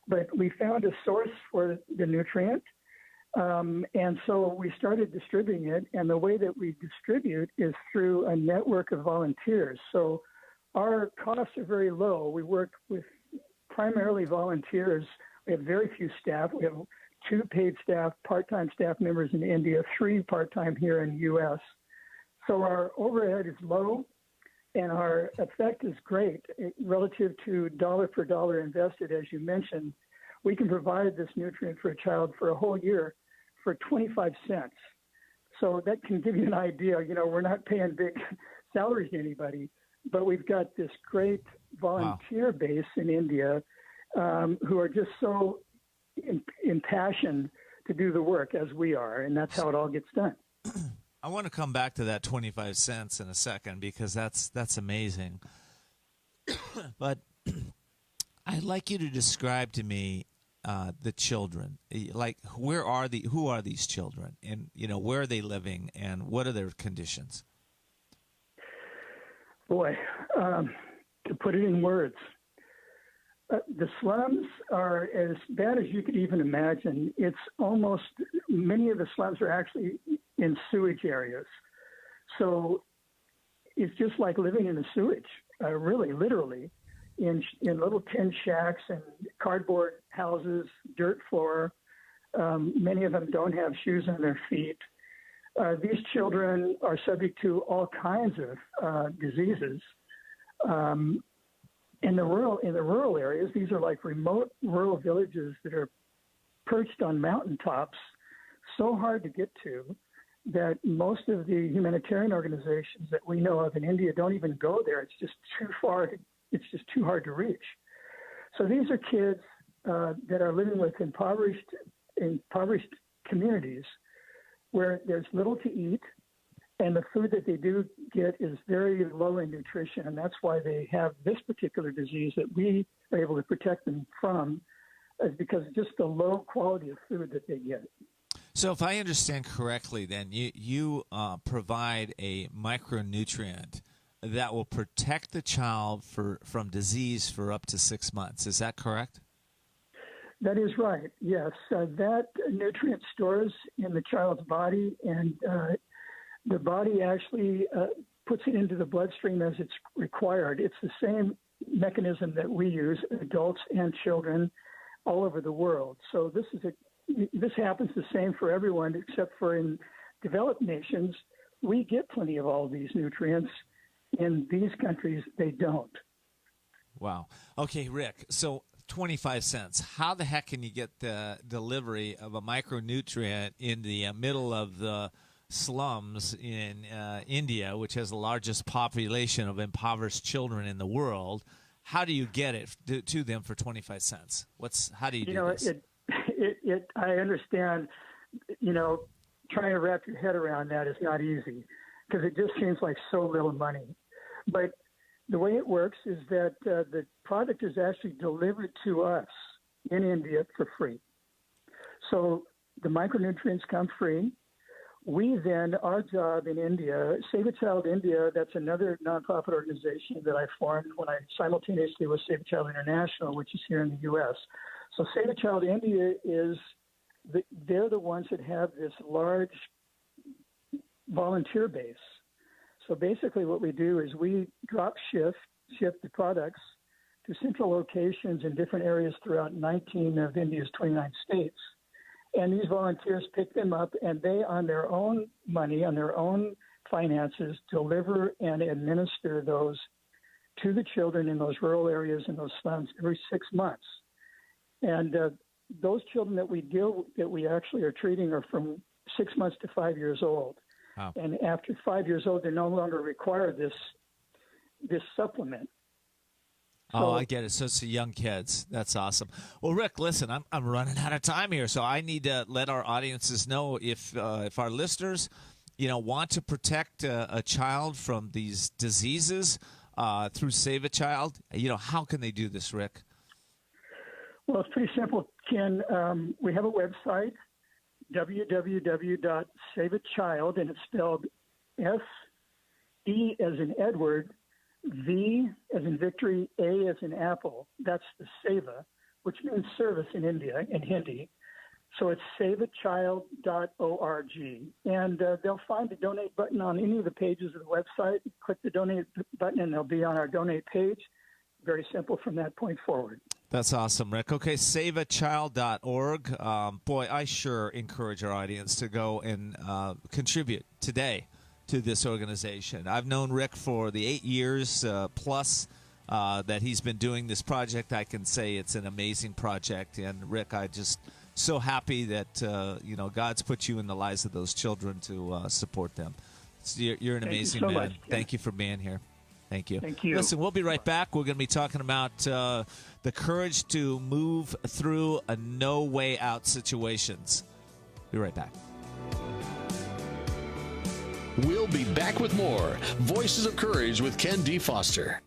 But we found a source for the nutrient, and so we started distributing it. And the way that we distribute is through a network of volunteers. So our costs are very low. We work with primarily volunteers. We have very few staff. We have 2 paid staff, part-time staff members in India, 3 part-time here in the U.S. So our overhead is low, and our effect is great relative to dollar per dollar invested. As you mentioned, we can provide this nutrient for a child for a whole year for 25 cents. So that can give you an idea. We're not paying big salaries to anybody, but we've got this great volunteer base in India who are just so impassioned to do the work as we are, and that's how it all gets done. I want to come back to that 25 cents in a second because that's amazing. But I'd like you to describe to me the children. Like, who are these children, and where are they living, and what are their conditions? Boy, to put it in words, the slums are as bad as you could even imagine. Many of the slums are actually in sewage areas. So it's just like living in the sewage, really, literally, in little tin shacks and cardboard houses, dirt floor. Many of them don't have shoes on their feet. These children are subject to all kinds of diseases. In the rural areas, these are like remote rural villages that are perched on mountaintops, so hard to get to that most of the humanitarian organizations that we know of in India don't even go there. It's just too far. It's just too hard to reach. So these are kids that are living with impoverished communities where there's little to eat, and the food that they do get is very low in nutrition, and that's why they have this particular disease that we are able to protect them from, is because of just the low quality of food that they get. So if I understand correctly, then you provide a micronutrient that will protect the child from disease for up to 6 months. Is that correct? That is right, yes. That nutrient stores in the child's body, and the body actually puts it into the bloodstream as it's required. It's the same mechanism that we use, adults and children, all over the world. So this happens the same for everyone, except for in developed nations, we get plenty of all these nutrients. In these countries, they don't. Wow. Okay, Rick, so 25 cents. How the heck can you get the delivery of a micronutrient in the middle of the slums in India, which has the largest population of impoverished children in the world? How do you get it to them for 25 cents? How do you do this? I understand, trying to wrap your head around that is not easy because it just seems like so little money. But the way it works is that the product is actually delivered to us in India for free. So the micronutrients come free. We then, our job in India, SevaChild India, that's another nonprofit organization that I formed when I simultaneously was SevaChild International, which is here in the U.S. So SevaChild India they're the ones that have this large volunteer base. So basically what we do is we drop ship the products to central locations in different areas throughout 19 of India's 29 states. And these volunteers pick them up, and they, on their own money, on their own finances, deliver and administer those to the children in those rural areas and those slums every 6 months. And those children that we actually are treating are from 6 months to 5 years old. Wow. And after 5 years old, they no longer require this supplement. Oh, I get it. So it's the young kids. That's awesome. Well, Rick, listen, I'm running out of time here, so I need to let our audiences know if our listeners, want to protect a child from these diseases through SevaChild, how can they do this, Rick? Well, it's pretty simple, Ken. We have a website, www.SevaChild, and it's spelled S-E as in Edward, V as in victory, A as in apple. That's the Seva, which means service in India, in Hindi. So it's SevaChild.org. And they'll find the donate button on any of the pages of the website. Click the donate button and they'll be on our donate page. Very simple from that point forward. That's awesome, Rick. Okay, SevaChild.org. Boy, I sure encourage our audience to go and contribute today to this organization. I've known Rick for the 8 years plus that he's been doing this project. I can say it's an amazing project. And, Rick, I just so happy that, God's put you in the lives of those children to support them. So you're an amazing man. Much. Thank you for being here. Thank you. Thank you. Listen, we'll be right back. We're going to be talking about the courage to move through a no-way-out situations. Be right back. We'll be back with more Voices of Courage with Ken D. Foster.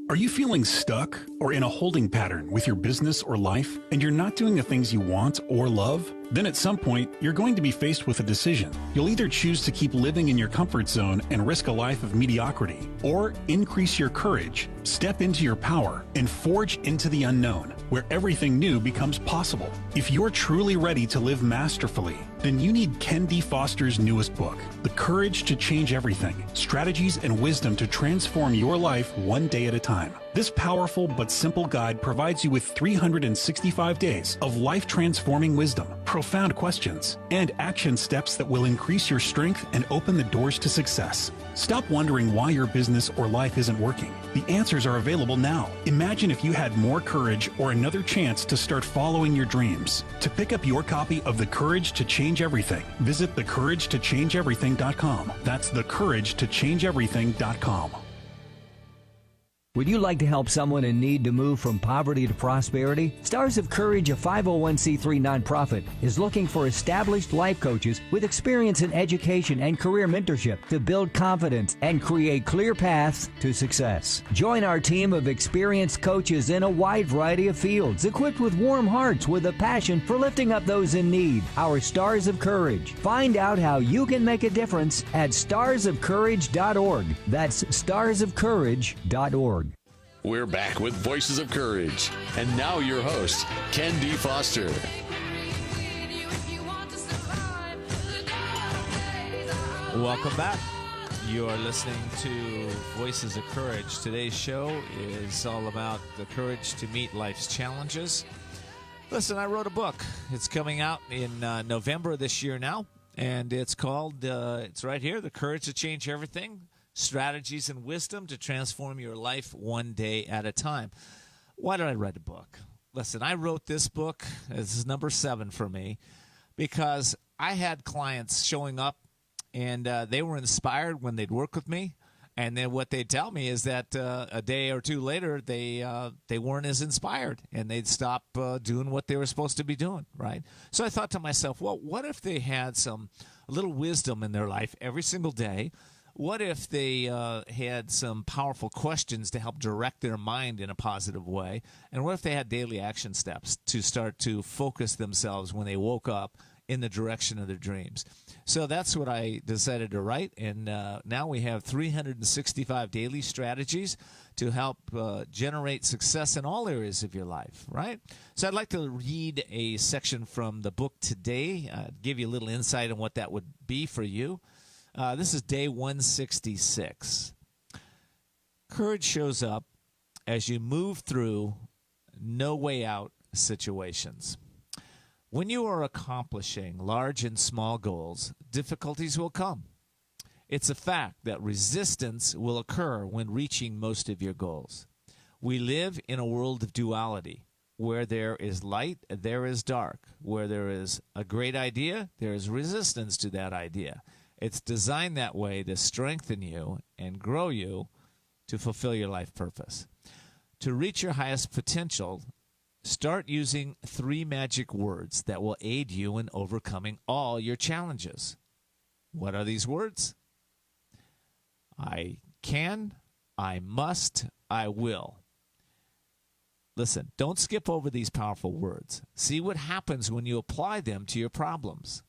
Are you feeling stuck or in a holding pattern with your business or life, and you're not doing the things you want or love? Then at some point, you're going to be faced with a decision. You'll either choose to keep living in your comfort zone and risk a life of mediocrity, or increase your courage, step into your power, and forge into the unknown, where everything new becomes possible. If you're truly ready to live masterfully, then you need Ken D. Foster's newest book, The Courage to Change Everything, Strategies and Wisdom to Transform Your Life One Day at a Time. This powerful but simple guide provides you with 365 days of life-transforming wisdom, profound questions, and action steps that will increase your strength and open the doors to success. Stop wondering why your business or life isn't working. The answers are available now. Imagine if you had more courage or another chance to start following your dreams. To pick up your copy of The Courage to Change Everything, visit thecouragetochangeeverything.com. That's thecouragetochangeeverything.com. Would you like to help someone in need to move from poverty to prosperity? Stars of Courage, a 501c3 nonprofit, is looking for established life coaches with experience in education and career mentorship to build confidence and create clear paths to success. Join our team of experienced coaches in a wide variety of fields, equipped with warm hearts with a passion for lifting up those in need. Our Stars of Courage. Find out how you can make a difference at starsofcourage.org. That's starsofcourage.org. We're back with Voices of Courage. And now your host, Ken D. Foster. Welcome back. You are listening to Voices of Courage. Today's show is all about the courage to meet life's challenges. Listen, I wrote a book. It's coming out in November this year now, and it's called, it's right here, The Courage to Change Everything, Strategies and Wisdom to Transform Your Life One Day at a Time. Why did I write a book? Listen, I wrote this book, this is number 7 for me, because I had clients showing up, and they were inspired when they'd work with me. And then what they'd tell me is that a day or two later, they weren't as inspired, and they'd stop doing what they were supposed to be doing, right? So I thought to myself, well, what if they had a little wisdom in their life every single day? What if they had some powerful questions to help direct their mind in a positive way? And what if they had daily action steps to start to focus themselves when they woke up in the direction of their dreams? So that's what I decided to write, and now we have 365 daily strategies to help generate success in all areas of your life, right? So I'd like to read a section from the book today, give you a little insight on what that would be for you. This is day 166. Courage shows up as you move through no way out situations. When you are accomplishing large and small goals, difficulties will come. It's a fact that resistance will occur when reaching most of your goals. We live in a world of duality. Where there is light, there is dark. Where there is a great idea, there is resistance to that idea. It's designed that way to strengthen you and grow you to fulfill your life purpose. To reach your highest potential, start using 3 magic words that will aid you in overcoming all your challenges. What are these words? I can, I must, I will. Listen, don't skip over these powerful words. See what happens when you apply them to your problems.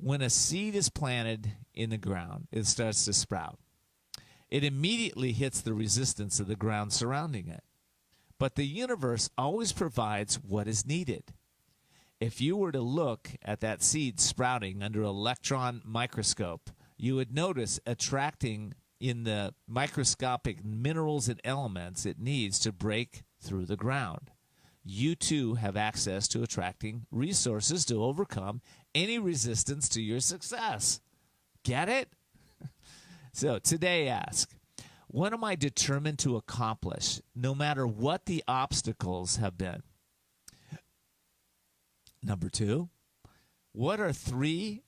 When a seed is planted in the ground, it starts to sprout. It immediately hits the resistance of the ground surrounding it. But the universe always provides what is needed. If you were to look at that seed sprouting under an electron microscope, you would notice attracting in the microscopic minerals and elements it needs to break through the ground. You too have access to attracting resources to overcome any resistance to your success. Get it? So today ask, what am I determined to accomplish, no matter what the obstacles have been? Number 2, what are the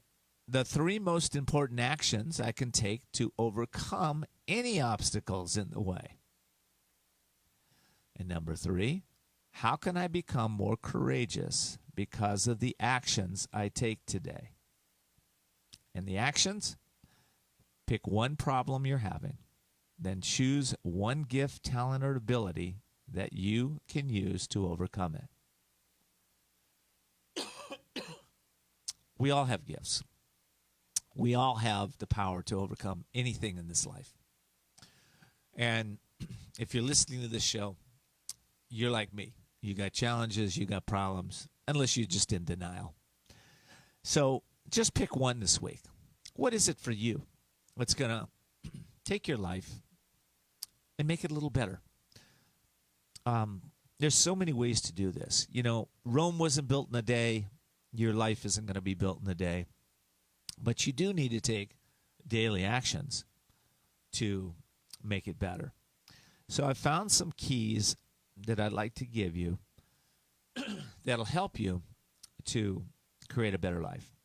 three most important actions I can take to overcome any obstacles in the way? And number 3, how can I become more courageous because of the actions I take today? And the actions? Pick one problem you're having. Then choose one gift, talent, or ability that you can use to overcome it. We all have gifts. We all have the power to overcome anything in this life. And if you're listening to this show, you're like me. You got challenges, you got problems, unless you're just in denial. So just pick one this week. What is it for you? What's going to take your life and make it a little better? There's so many ways to do this. You know, Rome wasn't built in a day. Your life isn't going to be built in a day. But you do need to take daily actions to make it better. So I found some keys that I'd like to give you that'll help you to create a better life.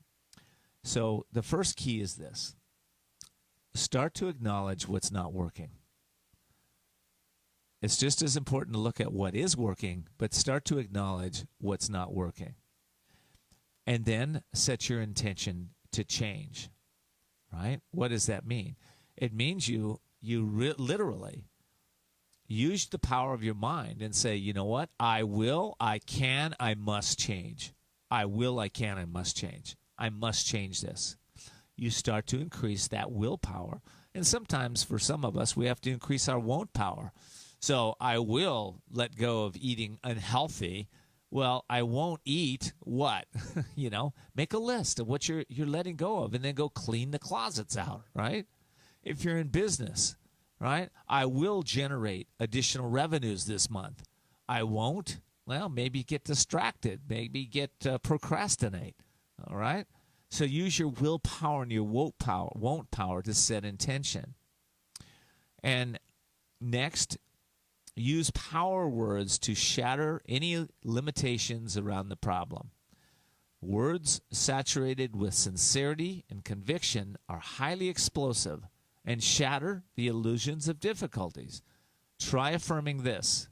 So the first key is this. Start to acknowledge what's not working. It's just as important to look at what is working, but start to acknowledge what's not working. And then set your intention to change, right? What does that mean? It means you literally use the power of your mind and say, you know what? I will, I can, I must change. I will, I can, I must change. I must change this. You start to increase that willpower. And sometimes for some of us, we have to increase our won't power. So I will let go of eating unhealthy. Well, I won't eat what? Make a list of what you're letting go of and then go clean the closets out, right? If you're in business, right? I will generate additional revenues this month. I won't. Well, maybe get distracted, maybe procrastinate, all right? So use your willpower and your won't power to set intention. And next, use power words to shatter any limitations around the problem. Words saturated with sincerity and conviction are highly explosive and shatter the illusions of difficulties. Try affirming this: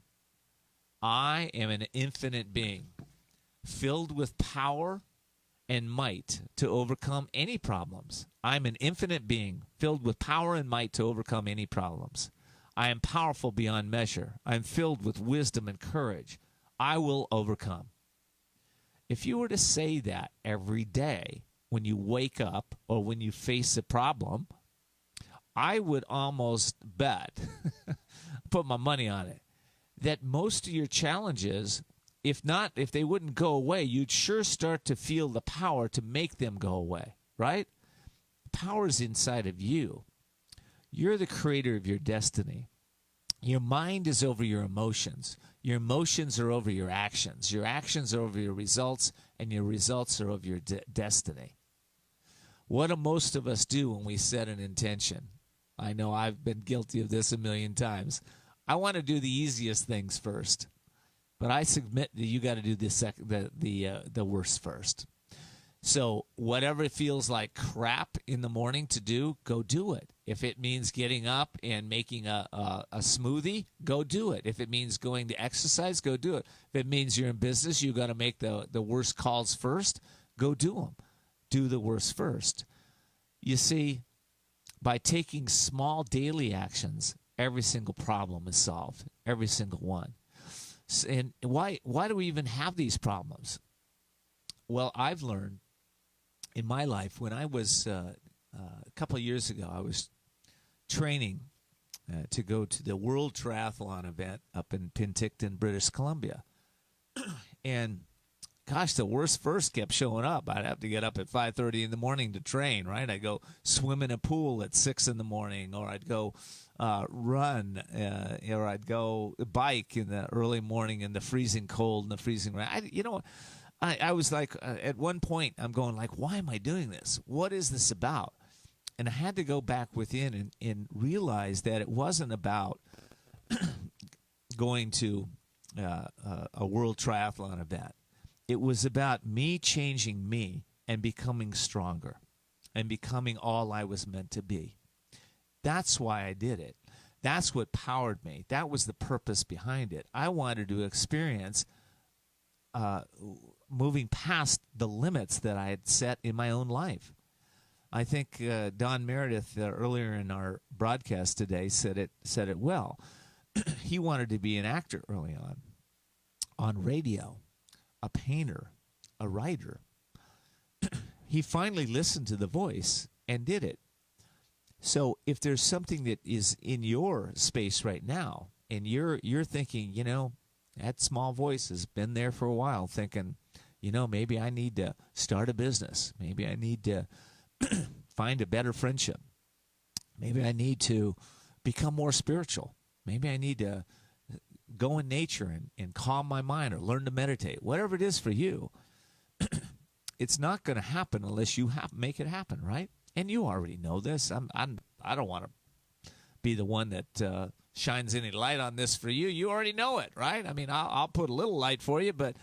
I am an infinite being, filled with power and might to overcome any problems. I'm an infinite being, filled with power and might to overcome any problems. I am powerful beyond measure. I am filled with wisdom and courage. I will overcome. If you were to say that every day when you wake up or when you face a problem, I would almost bet, put my money on it, that most of your challenges, if they wouldn't go away, you'd sure start to feel the power to make them go away, right? Power is inside of you. You're the creator of your destiny. Your mind is over your emotions. Your emotions are over your actions. Your actions are over your results, and your results are over your destiny. What do most of us do when we set an intention? I know I've been guilty of this a million times. I want to do the easiest things first, but I submit that you got to do the worst first. So whatever it feels like crap in the morning to do, go do it. If it means getting up and making a smoothie, go do it. If it means going to exercise, go do it. If it means you're in business, you got to make the worst calls first, go do them. Do the worst first. You see, by taking small daily actions, every single problem is solved, every single one. And why do we even have these problems? Well, I've learned in my life, when I was a couple of years ago, I was training to go to the World Triathlon event up in Penticton, British Columbia. And gosh, the worst first kept showing up. I'd have to get up at 5:30 in the morning to train, right? I'd go swim in a pool at 6 in the morning, or I'd go run, or I'd go bike in the early morning in the freezing cold and the freezing rain. I was like, at one point, I'm going like, why am I doing this? What is this about? And I had to go back within and realize that it wasn't about going to a World Triathlon event. It was about me changing me and becoming stronger and becoming all I was meant to be. That's why I did it. That's what powered me. That was the purpose behind it. I wanted to experience moving past the limits that I had set in my own life. I think Don Meredith earlier in our broadcast today said it well. He wanted to be an actor early on radio, a painter, a writer. He finally listened to the voice and did it. So if there's something that is in your space right now, and you're thinking, that small voice has been there for a while, thinking, maybe I need to start a business. Maybe I need to find a better friendship. Maybe I need to become more spiritual. Maybe I need to go in nature and calm my mind or learn to meditate. Whatever it is for you, it's not going to happen unless you make it happen, right? And you already know this. I don't want to be the one that shines any light on this for you. You already know it, right? I mean, I'll put a little light for you, but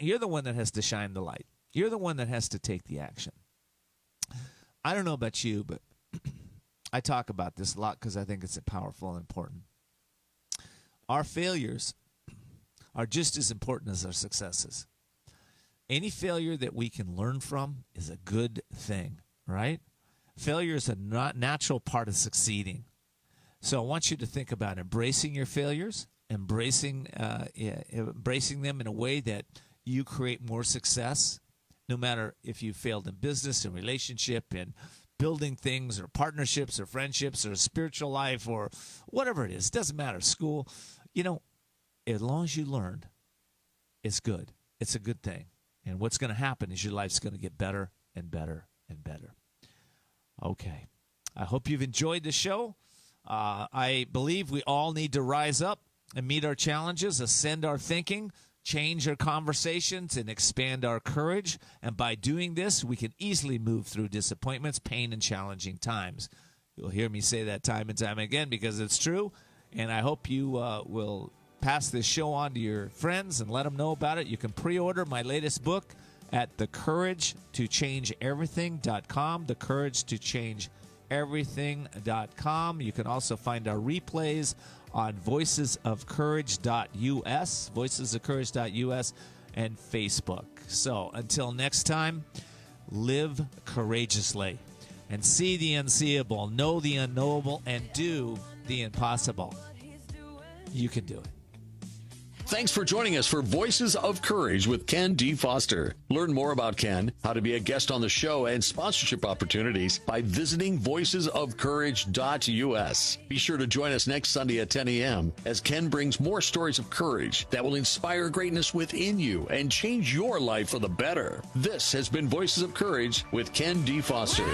you're the one that has to shine the light. You're the one that has to take the action. I don't know about you, but I talk about this a lot because I think it's powerful and important. our failures are just as important as our successes. Any failure that we can learn from is a good thing, right? Failure is a natural part of succeeding. So I want you to think about embracing your failures, embracing them in a way that you create more success, no matter if you failed in business, in relationship, in building things, or partnerships, or friendships, or spiritual life, or whatever it is. It doesn't matter. School, as long as you learned, it's good. It's a good thing. And what's going to happen is your life's going to get better and better and better. Okay. I hope you've enjoyed the show. I believe we all need to rise up and meet our challenges, ascend our thinking, change our conversations, and expand our courage. And by doing this, we can easily move through disappointments, pain, and challenging times. You'll hear me say that time and time again because it's true. And I hope you will pass this show on to your friends and let them know about it. You can pre-order my latest book at thecouragetochangeeverything.com, thecouragetochangeeverything.com. You can also find our replays on voicesofcourage.us, voicesofcourage.us, and Facebook. So until next time, live courageously and see the unseeable, know the unknowable, and do the impossible. You can do it. Thanks for joining us for Voices of Courage with Ken D. Foster. Learn more about Ken, how to be a guest on the show, and sponsorship opportunities by visiting voicesofcourage.us. Be sure to join us next Sunday at 10 a.m. as Ken brings more stories of courage that will inspire greatness within you and change your life for the better. This has been Voices of Courage with Ken D. Foster.